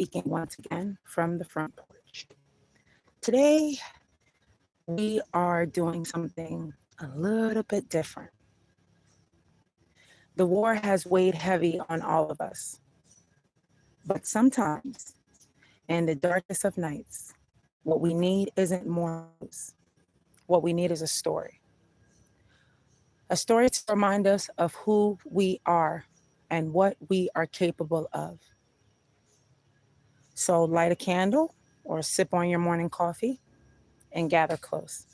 speaking once again from the front porch. Today, we are doing something a little bit different. The war has weighed heavy on all of us, but sometimes, in the darkest of nights, what we need isn't more news. What we need is a story. A story to remind us of who we are and what we are capable of. So light a candle or sip on your morning coffee and gather close.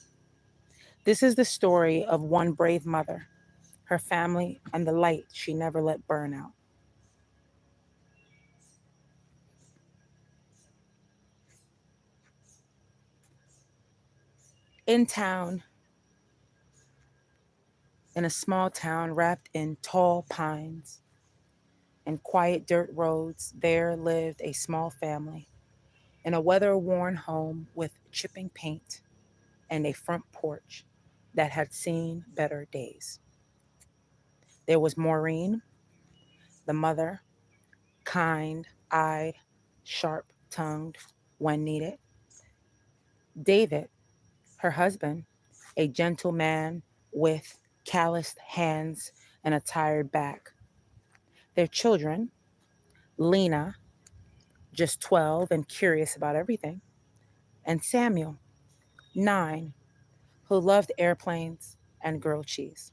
This is the story of one brave mother, her family, and the light she never let burn out. In town, in a small town wrapped in tall pines and quiet dirt roads, there lived a small family in a weather-worn home with chipping paint and a front porch that had seen better days. There was Maureen, the mother, kind-eyed, sharp-tongued when needed. David, her husband, a gentle man with calloused hands and a tired back. Their children, Lena, just 12 and curious about everything, and Samuel, 9, who loved airplanes and grilled cheese.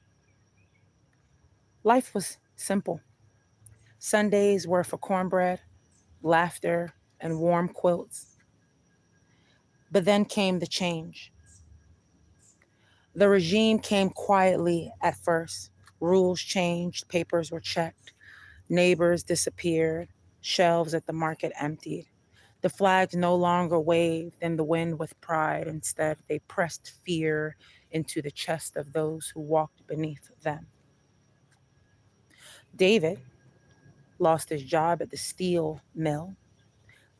Life was simple. Sundays were for cornbread, laughter, and warm quilts. But then came the change. The regime came quietly at first. Rules changed, papers were checked, neighbors disappeared, shelves at the market emptied. The flags no longer waved in the wind with pride. Instead, they pressed fear into the chest of those who walked beneath them. David lost his job at the steel mill.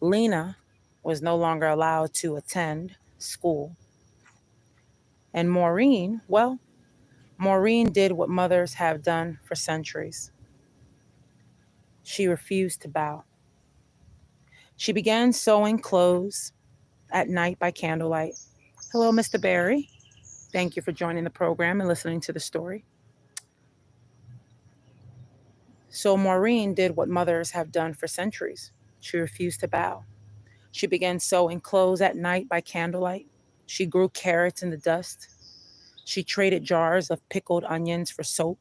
Lena was no longer allowed to attend school. And Maureen, well, Maureen did what mothers have done for centuries. She refused to bow. She began sewing clothes at night by candlelight. Hello, Mr. Barry. Thank you for joining the program and listening to the story. So Maureen did what mothers have done for centuries. She refused to bow. She began sewing clothes at night by candlelight. She grew carrots in the dust. She traded jars of pickled onions for soap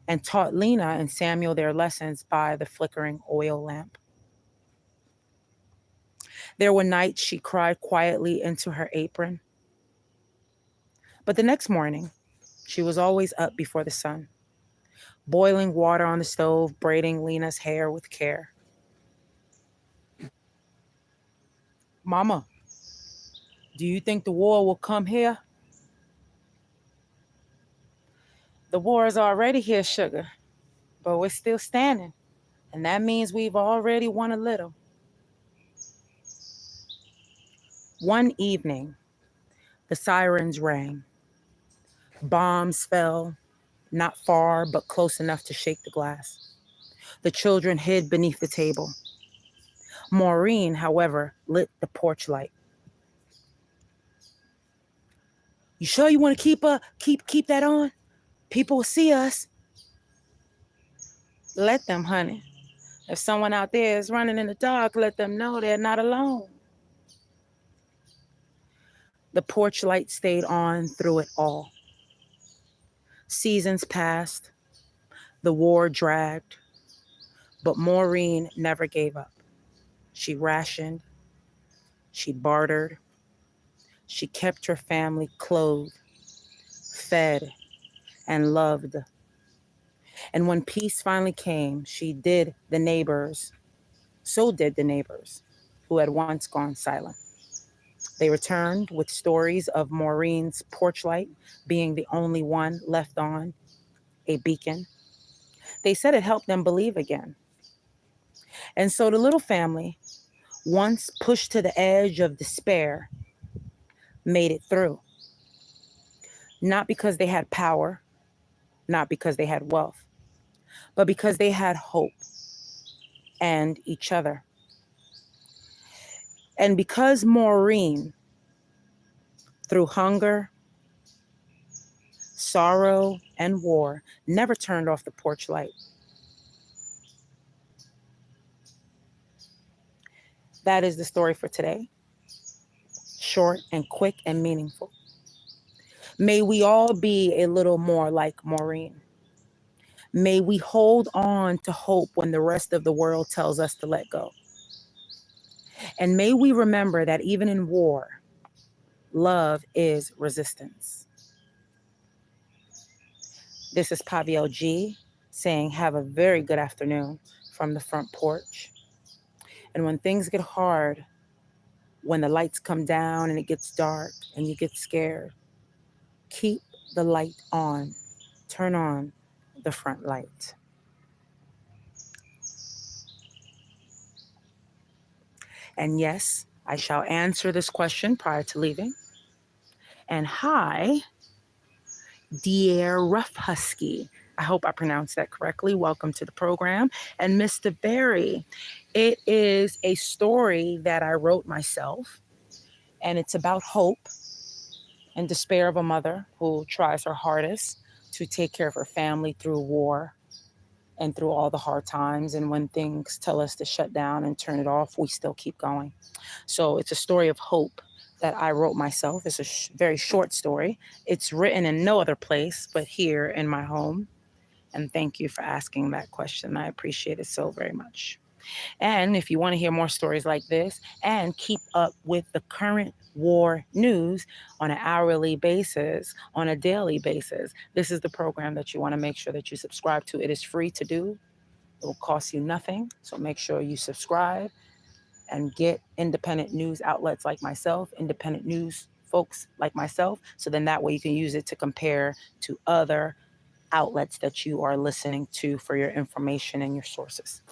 and taught Lena and Samuel their lessons by the flickering oil lamp. There were nights she cried quietly into her apron. But the next morning, she was always up before the sun, boiling water on the stove, braiding Lena's hair with care. Mama, do you think the war will come here? The war is already here, sugar, but we're still standing, and that means we've already won a little. One evening, the sirens rang. Bombs fell, not far, but close enough to shake the glass. The children hid beneath the table. Maureen, however, lit the porch light. You sure you want to keep that on? People will see us. Let them, honey. If someone out there is running in the dark, let them know they're not alone. The porch light stayed on through it all. Seasons passed. The war dragged. But Maureen never gave up. She rationed. She bartered. She kept her family clothed, fed, and loved. And when peace finally came, so did the neighbors who had once gone silent. They returned with stories of Maureen's porch light being the only one left on, a beacon. They said it helped them believe again. And so the little family, once pushed to the edge of despair, made it through. Not because they had power, not because they had wealth, but because they had hope and each other. And because Maureen, through hunger, sorrow, and war, never turned off the porch light, that is the story for today. Short and quick and meaningful. May we all be a little more like Maureen. May we hold on to hope when the rest of the world tells us to let go. And may we remember that even in war, love is resistance. This is Paviel G saying, have a very good afternoon from the front porch. And when things get hard, when the lights come down and it gets dark and you get scared, keep the light on. Turn on the front light. And yes, I shall answer this question prior to leaving. And hi, Dear Rough Husky. I hope I pronounced that correctly. Welcome to the program. And Mr. Barry, it is a story that I wrote myself, and it's about hope and despair of a mother who tries her hardest to take care of her family through war and through all the hard times. And when things tell us to shut down and turn it off, we still keep going. So it's a story of hope that I wrote myself. It's a very short story. It's written in no other place but here in my home. And thank you for asking that question. I appreciate it so very much. And if you want to hear more stories like this and keep up with the current war news on an hourly basis, on a daily basis, this is the program that you want to make sure that you subscribe to. It is free to do. It will cost you nothing. So make sure you subscribe and get independent news outlets like myself, independent news folks like myself. So then that way you can use it to compare to other outlets that you are listening to for your information and your sources.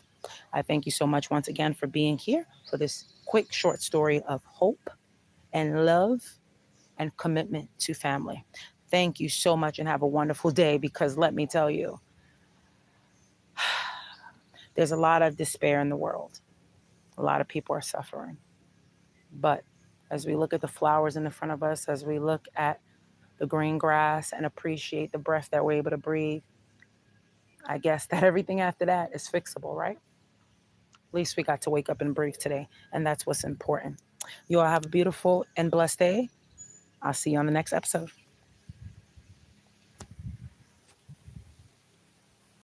I thank you so much once again for being here for this quick short story of hope and love and commitment to family. Thank you so much and have a wonderful day, because let me tell you, there's a lot of despair in the world. A lot of people are suffering. But as we look at the flowers in the front of us, as we look at the green grass and appreciate the breath that we're able to breathe, I guess that everything after that is fixable, right? At least we got to wake up and breathe today, and that's what's important. You all have a beautiful and blessed day. I'll see you on the next episode.